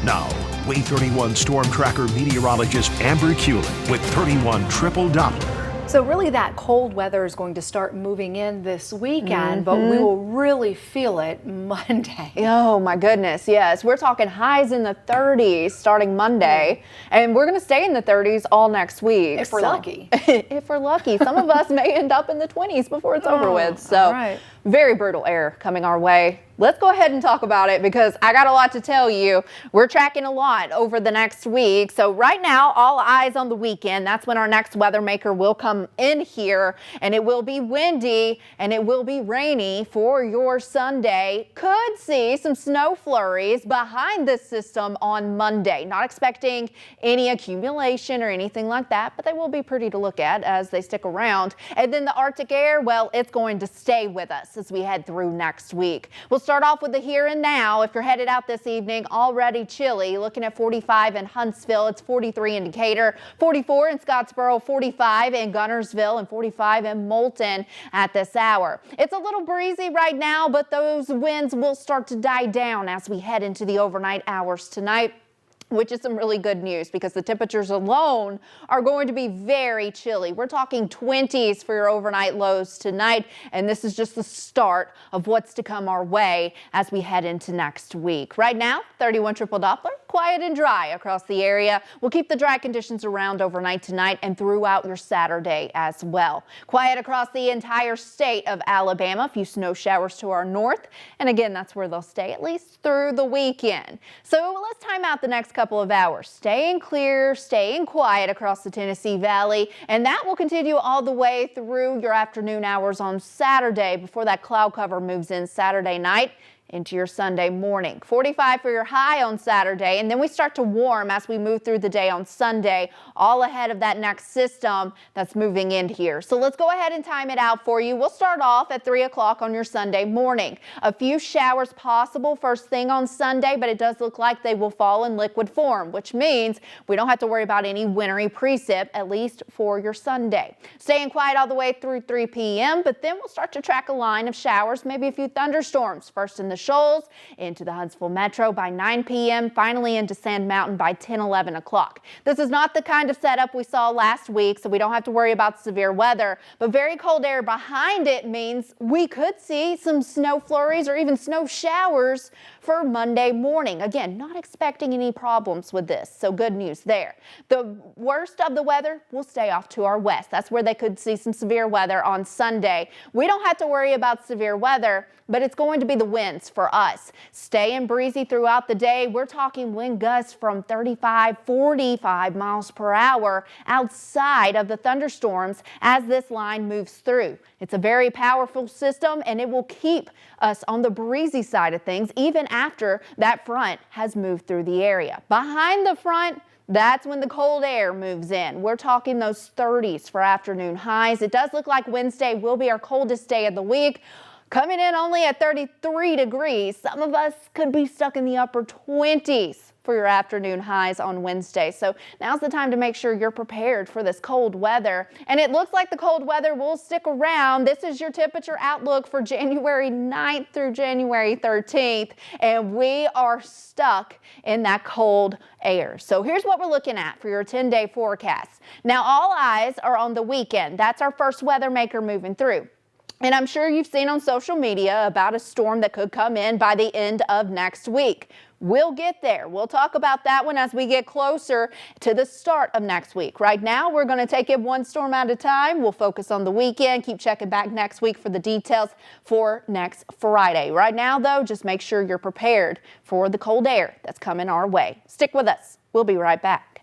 Now, Wave 31 Storm Tracker meteorologist Amber Kulick with 31 Triple Doppler. So really that cold weather is going to start moving in this weekend, but we will really feel it Monday. Oh my goodness, yes. We're talking highs in the 30s starting Monday, and we're going to stay in the 30s all next week. If we're lucky. If we're lucky. Some of us may end up in the 20s before it's over with. So very brutal air coming our way. Let's go ahead and talk about it because I got a lot to tell you. We're tracking a lot over the next week. So right now, all eyes on the weekend. That's when our next weather maker will come in here, and it will be windy and it will be rainy for your Sunday. Could see some snow flurries behind this system on Monday. Not expecting any accumulation or anything like that, but they will be pretty to look at as they stick around. And then the Arctic air, well, it's going to stay with us as we head through next week. We'll start off with the here and now. If you're headed out this evening, already chilly. Looking at 45 in Huntsville, it's 43 in Decatur, 44 in Scottsboro, 45 in Gunnersville, and 45 in Moulton at this hour. It's a little breezy right now, but those winds will start to die down as we head into the overnight hours tonight, which is some really good news because the temperatures alone are going to be very chilly. We're talking 20s for your overnight lows tonight, and this is just the start of what's to come our way as we head into next week. Right now, 31 Triple Doppler, quiet and dry across the area. We'll keep the dry conditions around overnight tonight and throughout your Saturday as well. Quiet across the entire state of Alabama. A few snow showers to our north, and again, that's where they'll stay at least through the weekend. So let's time out the next couple of hours. Staying clear, staying quiet across the Tennessee Valley, and that will continue all the way through your afternoon hours on Saturday before that cloud cover moves in Saturday night into your Sunday morning. 45 for your high on Saturday, and then we start to warm as we move through the day on Sunday, all ahead of that next system that's moving in here. So let's go ahead and time it out for you. We'll start off at 3 o'clock on your Sunday morning. A few showers possible first thing on Sunday, but it does look like they will fall in liquid form, which means we don't have to worry about any wintry precip, at least for your Sunday. Staying quiet all the way through 3 p.m., but then we'll start to track a line of showers, maybe a few thunderstorms, first in the Shoals, into the Huntsville Metro by 9 p.m., finally into Sand Mountain by 10, 11 o'clock. This is not the kind of setup we saw last week, so we don't have to worry about severe weather, but very cold air behind it means we could see some snow flurries or even snow showers for Monday morning. Again, not expecting any problems with this, so good news there. The worst of the weather will stay off to our west. That's where they could see some severe weather on Sunday. We don't have to worry about severe weather, but it's going to be the winds for us. Staying breezy throughout the day. We're talking wind gusts from 35, 45 miles per hour outside of the thunderstorms as this line moves through. It's a very powerful system, and it will keep us on the breezy side of things even after that front has moved through the area. Behind the front, that's when the cold air moves in. We're talking those 30s for afternoon highs. It does look like Wednesday will be our coldest day of the week, coming in only at 33 degrees. Some of us could be stuck in the upper 20s for your afternoon highs on Wednesday. So now's the time to make sure you're prepared for this cold weather. And it looks like the cold weather will stick around. This is your temperature outlook for January 9th through January 13th. And we are stuck in that cold air. So here's what we're looking at for your 10-day forecast. Now all eyes are on the weekend. That's our first weather maker moving through. And I'm sure you've seen on social media about a storm that could come in by the end of next week. We'll get there. We'll talk about that one as we get closer to the start of next week. Right now, we're going to take it one storm at a time. We'll focus on the weekend. Keep checking back next week for the details for next Friday. Right now, though, just make sure you're prepared for the cold air that's coming our way. Stick with us. We'll be right back.